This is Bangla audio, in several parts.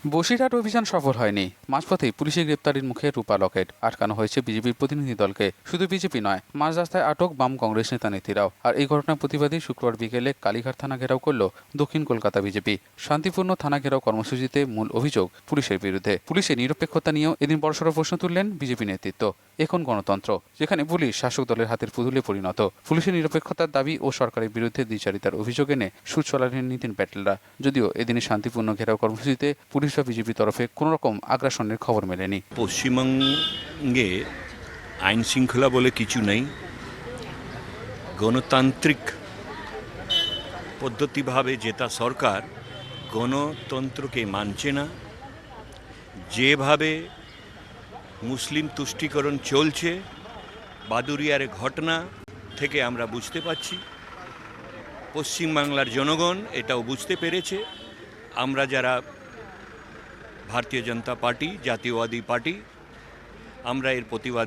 বসিরহাট অভিযান সফল হয়নি। মাঝপথেই পুলিশের গ্রেপ্তারির মুখে রূপা লকেট। আটকানো হয়েছে বিজেপির প্রতিনিধি দলকে। শুধু বিজেপি নয়, মাঝ রাস্তায় আটক বাম কংগ্রেস নেতা নেত্রীরাও। আর এই ঘটনার প্রতিবাদে শুক্রবার বিকেলে কালীঘাট থানা ঘেরাও করল দক্ষিণ কলকাতা বিজেপি। শান্তিপূর্ণ থানা ঘেরাও কর্মসূচিতে মূল অভিযোগ পুলিশের বিরুদ্ধে। পুলিশের নিরপেক্ষতা নিয়েও এদিন বড়সড় প্রশ্ন তুললেন বিজেপি নেতৃত্ব। এখন গণতন্ত্র, যেখানে পুলিশ শাসক দলের হাতের পুতুলে পরিণত। পুলিশের নিরপেক্ষতার দাবি ও সরকারের বিরুদ্ধে দ্বিচারিতার অভিযোগ এনে সুর চলালেন নীতিন প্যাটেলরা। যদিও এদিনের শান্তিপূর্ণ ঘেরাও কর্মসূচিতে পুলিশ বা বিজেপির তরফে কোনো রকম আগ্রাসনের খবর মেলেনি। পশ্চিমবঙ্গে আইন শৃঙ্খলা বলে কিছু নেই। গণতান্ত্রিক পদ্ধতিভাবে জেতা সরকার গণতন্ত্রকে মানছে না। যেভাবে মুসলিম তুষ্টিকরণ চলছে, বাদুড়িয়ার ঘটনা থেকে আমরা বুঝতে পারছি। পশ্চিমবাংলার জনগণ এটাও বুঝতে পেরেছে। আমরা যারা ভারতীয় জনতা পার্টি, জাতীয়বাদী পার্টি, আমরা এর প্রতিবাদ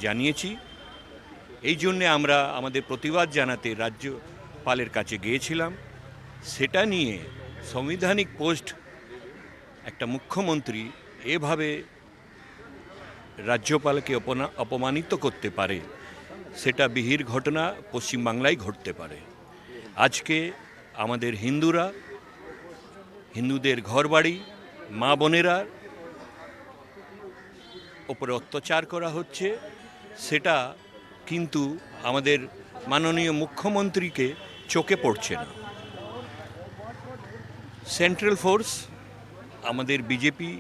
জানিয়েছি। এই জন্যে আমরা আমাদের প্রতিবাদ জানাতে রাজ্যপালের কাছে গিয়েছিলাম। সেটা নিয়ে সাংবিধানিক পোস্ট একটা মুখ্যমন্ত্রী এভাবে রাজ্যপালকে অপমানিত করতে পারে, সেটা বিহির ঘটনা পশ্চিমবাংলায় ঘটতে পারে। আজকে আমাদের হিন্দুদের ঘরবাড়ি, মা বোনেরা ওপরে অত্যাচার করা হচ্ছে, সেটা কিন্তু আমাদের মাননীয় মুখ্যমন্ত্রীকে চোখে পড়ছে না। সেন্ট্রাল ফোর্স, আমাদের BJP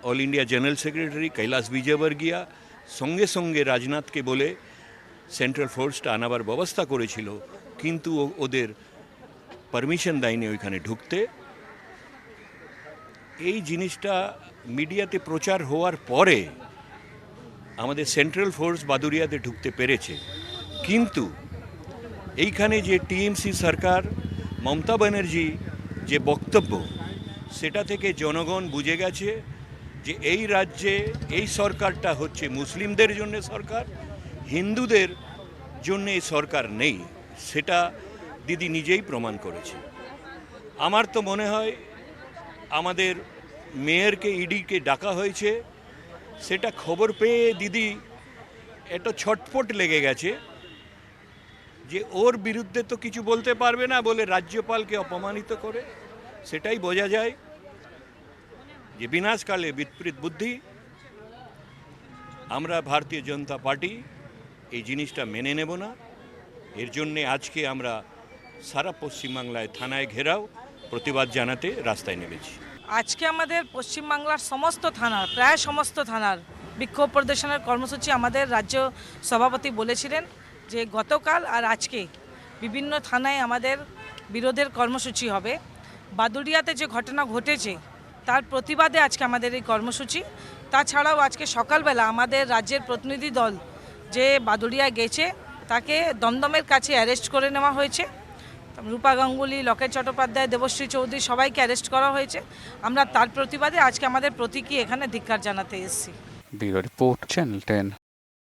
all India general secretary Kailash বিজয়বর্গিয়া সঙ্গে সঙ্গে রাজনাথকে বলে সেন্ট্রাল ফোর্সটা আনাবার ব্যবস্থা করেছিল, কিন্তু ওদের পারমিশন দেয়নি ওইখানে ঢুকতে। এই জিনিসটা মিডিয়াতে প্রচার হওয়ার পরে আমাদের সেন্ট্রাল ফোর্স বাদুড়িয়াতে ঢুকতে পেরেছে। কিন্তু এইখানে যে টিএমসি সরকার, মমতা ব্যানার্জি যে বক্তব্য, সেটা থেকে জনগণ বুঝে গেছে যে এই রাজ্যে এই সরকারটা হচ্ছে মুসলিমদের জন্য সরকার, হিন্দুদের জন্য এই সরকার নেই। সেটা দিদি নিজেই প্রমাণ করেছে। আমার তো মনে হয় আমাদের মেয়রকে, ইডিকে ডাকা হয়েছে, সেটা খবর পেয়ে দিদি এত ছটফট লেগে গেছে যে ওর বিরুদ্ধে তো কিছু বলতে পারবে না বলে রাজ্যপালকে অপমানিত করে। সেটাই বোঝা যায় যে বিনাশকালে বিপরীত বুদ্ধি। আমরা ভারতীয় জনতা পার্টি এই জিনিসটা মেনে নেব না। এর জন্যে আজকে আমরা সারা পশ্চিমবাংলায় থানায় ঘেরাও প্রতিবাদ জানাতে রাস্তায় নেমেছি। আজকে আমাদের পশ্চিমবাংলার প্রায় সমস্ত থানার বিক্ষোভ প্রদর্শনের কর্মসূচি আমাদের রাজ্য সভাপতি বলেছিলেন যে গতকাল আর আজকে বিভিন্ন থানায় আমাদের বিরোধের কর্মসূচি হবে। বাদুড়িয়াতে যে ঘটনা ঘটেছে তার প্রতিবাদে আজকে আমাদের এই কর্মসূচি। তাছাড়াও আজকে সকালবেলা আমাদের রাজ্যের প্রতিনিধি দল যে বাদুড়িয়া গেছে, তাকে দমদমের কাছে অ্যারেস্ট করে নেওয়া হয়েছে। রূপা গাঙ্গুলি, লকেট চট্টোপাধ্যায়, দেবশ্রী চৌধুরী সবাইকে অ্যারেস্ট করা হয়েছে। আমরা তার প্রতিবাদে আজকে আমাদের প্রতীকী এখানে ধিক্কার জানাতে এসেছি। Bureau report, channel 10।